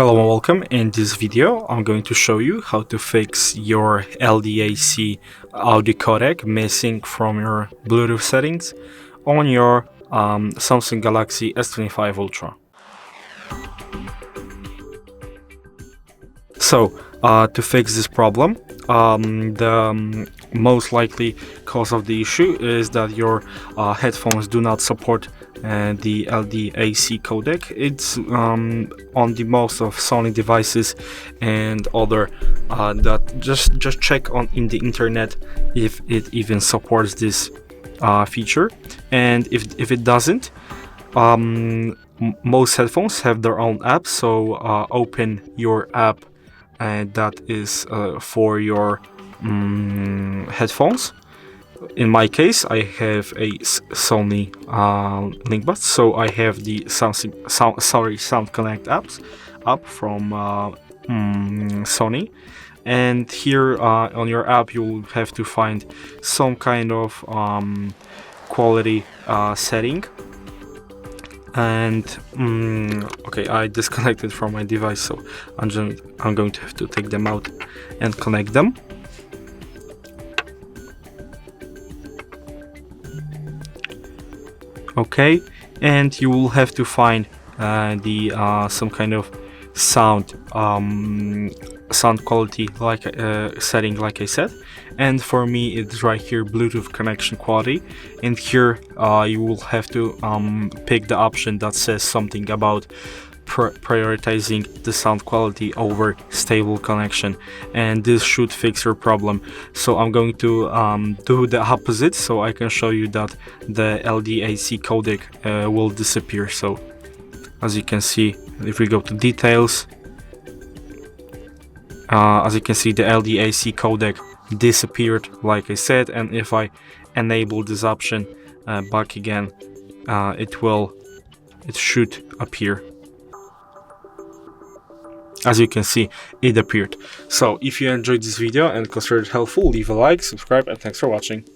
Hello and welcome. In this video I'm going to show you how to fix your Ldac audio codec missing from your Bluetooth settings on your Samsung Galaxy S25 Ultra. So to fix this problem, the most likely cause of the issue is that your headphones do not support the Ldac codec. It's on the most of Sony devices and other that just check on in the internet if it even supports this feature, and if it doesn't, most headphones have their own app. So open your app and that is for your headphones. In my case, I have a Sony LinkBuds, so I have the Sound Connect app from Sony, and here on your app you'll have to find some kind of quality setting. And okay, I disconnected from my device, so I'm going to have to take them out and connect them. Okay, and you will have to find the some kind of sound quality setting, like I said. And for me it's right here, Bluetooth connection quality, and here you will have to pick the option that says something about prioritizing the sound quality over stable connection, and this should fix your problem. So I'm going to do the opposite, so I can show you that the Ldac codec will disappear. So as you can see, if we go to details, as you can see, the Ldac codec disappeared, like I said, and if I enable this option back again, it should appear. As you can see, it appeared. So if you enjoyed this video and considered it helpful, leave a like, subscribe, and thanks for watching.